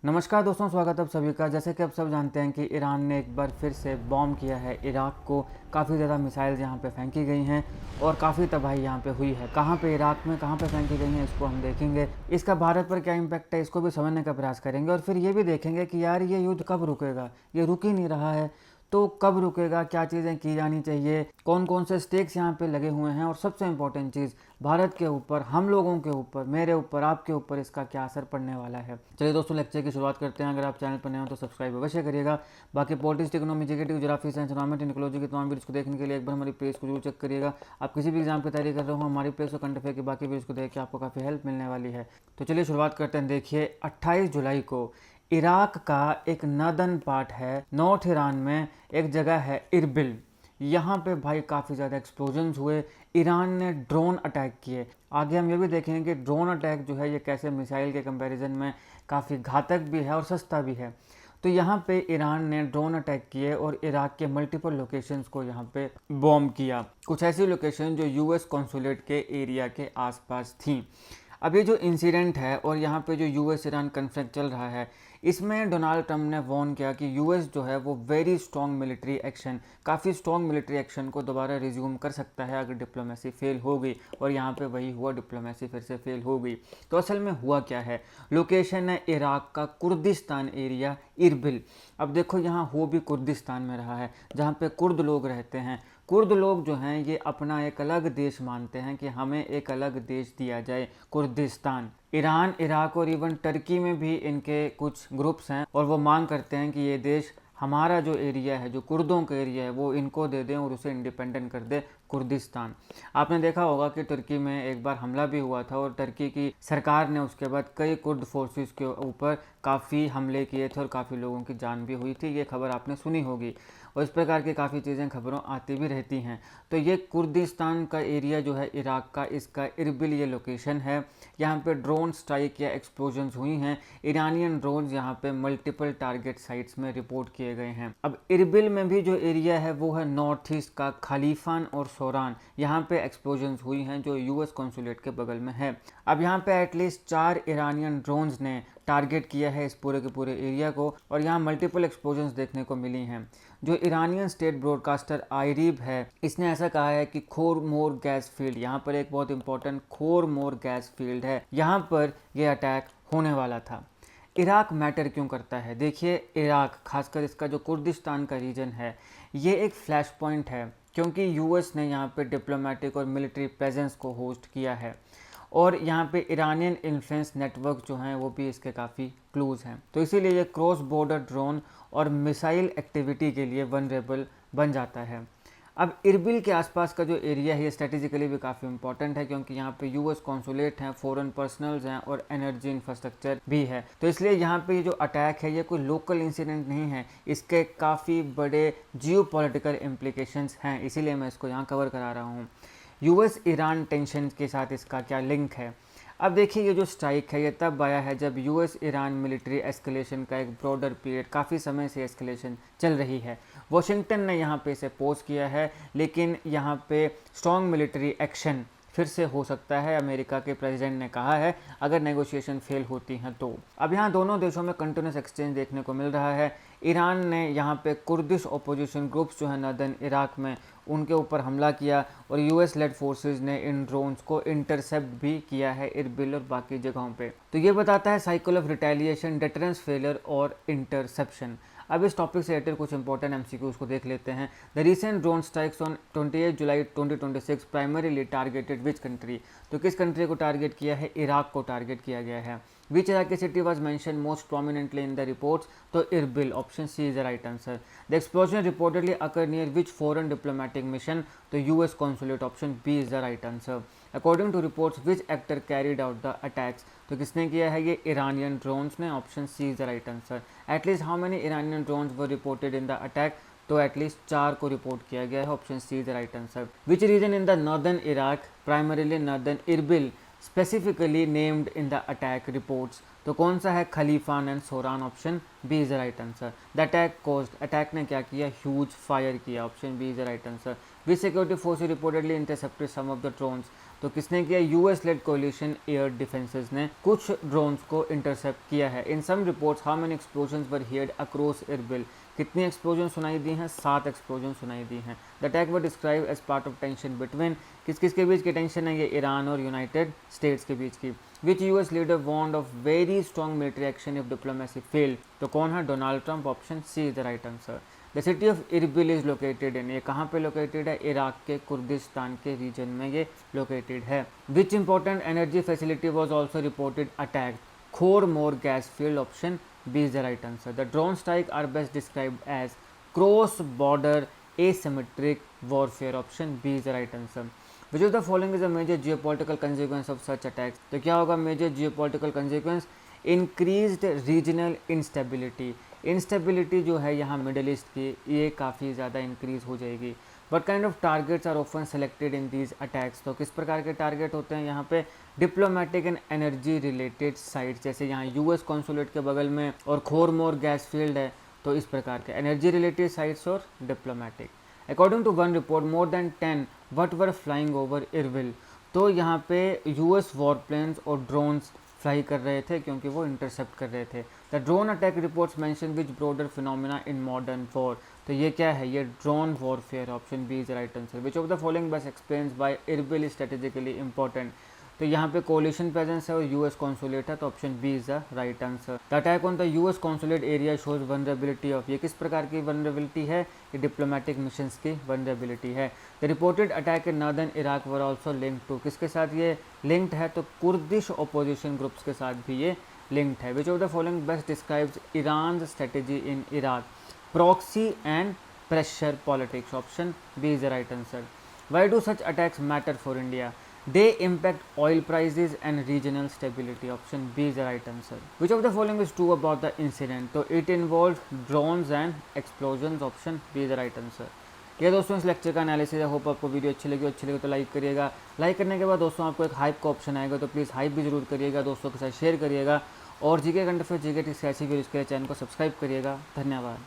नमस्कार दोस्तों, स्वागत है आप सभी का। जैसे कि आप सब जानते हैं कि ईरान ने एक बार फिर से बॉम्ब किया है इराक को। काफ़ी ज़्यादा मिसाइल्स यहाँ पे फेंकी गई हैं और काफ़ी तबाही यहाँ पे हुई है। कहाँ पे इराक में कहाँ पे फेंकी गई हैं इसको हम देखेंगे। इसका भारत पर क्या इम्पैक्ट है इसको भी समझने का प्रयास करेंगे और फिर ये भी देखेंगे कि यार ये युद्ध कब रुकेगा। ये रुक ही नहीं रहा है तो कब रुकेगा, क्या चीज़ें की जानी चाहिए, कौन कौन से स्टेक्स यहाँ पे लगे हुए हैं और सबसे इम्पोर्टेंट चीज़ भारत के ऊपर, हम लोगों के ऊपर, मेरे ऊपर, आपके ऊपर इसका क्या असर पड़ने वाला है। चलिए दोस्तों, लेक्चर की शुरुआत करते हैं। अगर आप चैनल पर नए हो तो सब्सक्राइब अवश्य करिएगा। बाकी politics, economy, GK, geography, science, environment, ecology के तमाम वीडियोस को देखने के लिए एक बार हमारी पेज को जरूर चेक करिएगा। आप किसी भी एग्जाम की तैयारी कर रहे हो, हमारी पेज को करंट अफेयर की बाकी वीडियोस को देख के आपको काफ़ी हेल्प मिलने वाली है। तो चलिए शुरुआत करते हैं। देखिए 28 जुलाई को इराक का एक नदन पार्ट है, नॉर्थ ईरान में एक जगह है इरबिल। यहाँ पे भाई काफ़ी ज़्यादा एक्सप्लोजन्स हुए। ईरान ने ड्रोन अटैक किए। आगे हम ये भी देखेंगे कि ड्रोन अटैक जो है ये कैसे मिसाइल के कंपैरिजन में काफ़ी घातक भी है और सस्ता भी है। तो यहाँ पे ईरान ने ड्रोन अटैक किए और इराक के मल्टीपल लोकेशंस को यहाँ पे बॉम्ब किया। कुछ ऐसी लोकेशन जो यूएस कॉन्सुलेट के एरिया के आसपास थी। अब ये जो इंसिडेंट है और यहाँ पे जो यूएस ईरान कन्फ्लिक्ट चल रहा है, इसमें डोनाल्ड ट्रंप ने वार्न किया कि यूएस जो है वो वेरी स्ट्रॉन्ग मिलिट्री एक्शन, काफ़ी स्ट्रॉन्ग मिलिट्री एक्शन को दोबारा रिज्यूम कर सकता है अगर डिप्लोमेसी फेल हो गई। और यहाँ पे वही हुआ, डिप्लोमेसी फिर से फेल हो गई। तो असल में हुआ क्या है, लोकेशन है इराक का कुर्दिस्तान एरिया इरबिल। अब देखो यहाँ हो भी कुर्दिस्तान में रहा है जहाँ पे कुर्द लोग रहते हैं। कुर्द लोग जो हैं ये अपना एक अलग देश मानते हैं कि हमें एक अलग देश दिया जाए, कुर्दिस्तान। ईरान, इराक और इवन टर्की में भी इनके कुछ ग्रुप्स हैं और वो मांग करते हैं कि ये देश हमारा जो एरिया है, जो कुर्दों का एरिया है, वो इनको दे दें और उसे इंडिपेंडेंट कर दे, कुर्दिस्तान। आपने देखा होगा कि तुर्की में एक बार हमला भी हुआ था और तुर्की की सरकार ने उसके बाद कई कुर्द फोर्सेस के ऊपर काफ़ी हमले किए थे और काफ़ी लोगों की जान भी हुई थी। ये खबर आपने सुनी होगी और इस प्रकार की काफ़ी चीज़ें खबरों आती भी रहती हैं। तो ये कुर्दिस्तान का एरिया जो है इराक का, इसका इरबिल ये लोकेशन है। यहाँ पे ड्रोन स्ट्राइक या एक्सप्लोजन्स हुई हैं। ईरानियन ड्रोन यहाँ पे मल्टीपल टारगेट साइट्स में रिपोर्ट किए गए हैं। अब इरबिल में भी जो एरिया है वो है नॉर्थ ईस्ट का खलीफान और सोरान। यहाँ पे एक्सप्लोजन्स हुई हैं जो यूएस कॉन्सुलेट के बगल में है। अब यहाँ पे एटलीस्ट 4 ईरानियन ड्रोन्स ने टारगेट किया है इस पूरे के पूरे एरिया को और यहाँ मल्टीपल एक्सप्लोजन्स देखने को मिली हैं। जो ईरानियन स्टेट ब्रॉडकास्टर आयरीब है, इसने ऐसा कहा है कि खोरमोर गैस फील्ड, यहाँ पर एक बहुत इंपॉर्टेंट खोरमोर गैस फील्ड है, यहाँ पर यह अटैक होने वाला था। इराक मैटर क्यों करता है? देखिए इराक, खासकर इसका जो कुर्दिस्तान का रीजन है, ये एक फ्लैश पॉइंट है क्योंकि यूएस ने यहाँ पे डिप्लोमेटिक और मिलिट्री प्रेजेंस को होस्ट किया है और यहाँ पे ईरानियन इन्फ्लुएंस नेटवर्क जो हैं वो भी इसके काफ़ी क्लोज हैं। तो इसीलिए ये क्रॉस बॉर्डर ड्रोन और मिसाइल एक्टिविटी के लिए वनरेबल बन जाता है। अब इरबिल के आसपास का जो एरिया है ये स्ट्रेटेजिकली भी काफ़ी इंपॉर्टेंट है क्योंकि यहाँ पे यूएस कॉन्सुलेट हैं, फॉरेन पर्सनल्स हैं और एनर्जी इंफ्रास्ट्रक्चर भी है। तो इसलिए यहाँ पे ये जो अटैक है ये कोई लोकल इंसिडेंट नहीं है, इसके काफ़ी बड़े जियोपॉलिटिकल इम्प्लीकेशंस हैं। इसीलिए मैं इसको यहाँ कवर करा रहा हूँ। यूएस ईरान टेंशन के साथ इसका क्या लिंक है? अब देखिए ये जो स्ट्राइक है ये तब आया है जब यूएस ईरान मिलिट्री एस्केलेशन का एक ब्रॉडर पीरियड, काफ़ी समय से एस्केलेशन चल रही है। वॉशिंगटन ने यहाँ पे इसे पोज किया है, लेकिन यहाँ पे स्ट्रॉन्ग मिलिट्री एक्शन फिर से हो सकता है, अमेरिका के प्रेसिडेंट ने कहा है, अगर नेगोशिएशन फेल होती हैं तो। अब यहाँ दोनों देशों में कंटिन्यूस एक्सचेंज देखने को मिल रहा है। ईरान ने यहाँ पे कुर्दिश ओपोजिशन ग्रुप्स जो है नदन इराक में, उनके ऊपर हमला किया और यूएस लेड फोर्सेस ने इन ड्रोन्स को इंटरसेप्ट भी किया है इरबिल और बाकी जगहों पे। तो ये बताता है cycle of retaliation, deterrence failure और इंटरसेप्शन। अब इस टॉपिक से रिलेटेड कुछ इंपॉर्टेंट एमसीक्यूज को देख लेते हैं। The recent drone strikes on 28 July 2026 primarily targeted which country? तो किस कंट्री को टारगेट किया है? इराक को टारगेट किया गया है। विच Iraqi city was mentioned most prominently in the reports? तो Erbil, option C is the right answer. The explosion reportedly occurred near which foreign diplomatic mission? तो US consulate, option B is the right answer. According to reports which actor carried out the attacks? तो किसने किया है? ये Iranian drones ने, option C is the right answer. At least how many Iranian drones were reported in the attack? तो at least 4 को report किया गया है, option C is the right answer. Which region in the northern Iraq, primarily northern Erbil, specifically named in the attack reports? तो कौन सा है? Khalifan and Soran, option B is the right answer. The attack caused, attack ने क्या किया? Huge fire किया, option B is the right answer. Which security force reportedly intercepted some of the drones? तो किसने किया? US led coalition air defenses ने कुछ drones को इंटरसेप्ट किया है। In some reports how many explosions were heard across Erbil, कितनी explosion सुनाई दी हैं? 7 एक्सप्लोजन सुनाई दी हैं। The attack were describe as part of tension between, किस किस के बीच की टेंशन है? ये ईरान और यूनाइटेड स्टेट्स के बीच की। Which US leader warned of very strong military action if diplomacy fail, तो कौन है? Donald Trump. Option C is the right answer. The city of Erbil is located in, ये कहाँ पे लोकेटेड है? इराक के कुर्दिस्तान के रीजन में ये लोकेटेड है। Which important energy facility was also reported attack? Khormor gas field. Option B is the right answer. The drone strike are best described as cross-border asymmetric warfare. Option B is the right answer. Which of the following is a major geopolitical consequence of such attacks? तो क्या होगा major geopolitical consequence? Increased regional instability. Instability जो है यहाँ middle east की, ये काफ़ी ज़्यादा इंक्रीज हो जाएगी। What kind of targets are often selected in these attacks? तो किस प्रकार के टारगेट होते हैं यहाँ पे? Diplomatic and energy related sites, जैसे यहाँ यूएस कॉन्सुलेट के बगल में और खोरमोर गैस फील्ड है, तो इस प्रकार के एनर्जी रिलेटेड साइट्स और diplomatic. According to one report more than 10 what were flying over Erbil, तो यहाँ पे यूएस वॉरप्लेन्स और ड्रोन्स फ्लाई कर रहे थे क्योंकि वो इंटरसेप्ट कर रहे थे। The drone attack reports mention which broader phenomena in modern war, तो ये क्या है? ये drone warfare. Option B is right answer. Which of the following best explains why Erbil is strategically important, तो यहाँ पे कोलिशन प्रेजेंस है और यूएस कॉन्सुलेट है, तो option B is the right answer. The attack on the US consulate area shows vulnerability of, ये किस प्रकार की वनरेबिलिटी है? ये डिप्लोमेटिक मिशंस की वनरेबिलिटी है। The reported attack in northern Iraq were also linked to, किसके साथ ये लिंक्ड है? तो कुर्दिश अपोजिशन ग्रुप्स के साथ भी ये लिंक्ड है। Which of the following best describes Iran strategy in Iraq? Proxy and pressure politics. Option B is the right answer. Why do such attacks matter for India? They impact oil prices and regional stability. Option B is the right answer. Which of the following is true about the incident? तो it involved drones and explosions. Option B is the right answer. ये दोस्तों इस lecture का analysis है। Hope आपको video अच्छी लगी तो लाइक करिएगा। लाइक करने के बाद दोस्तों आपको एक हाइप का ऑप्शन आएगा, तो प्लीज़ हाइप भी जरूर करिएगा, दोस्तों के साथ शेयर करिएगा और जीके कंटेंट जीके टिप्स ऐसी वीडियोज़ के लिए चैनल को सब्सक्राइब करिएगा। धन्यवाद।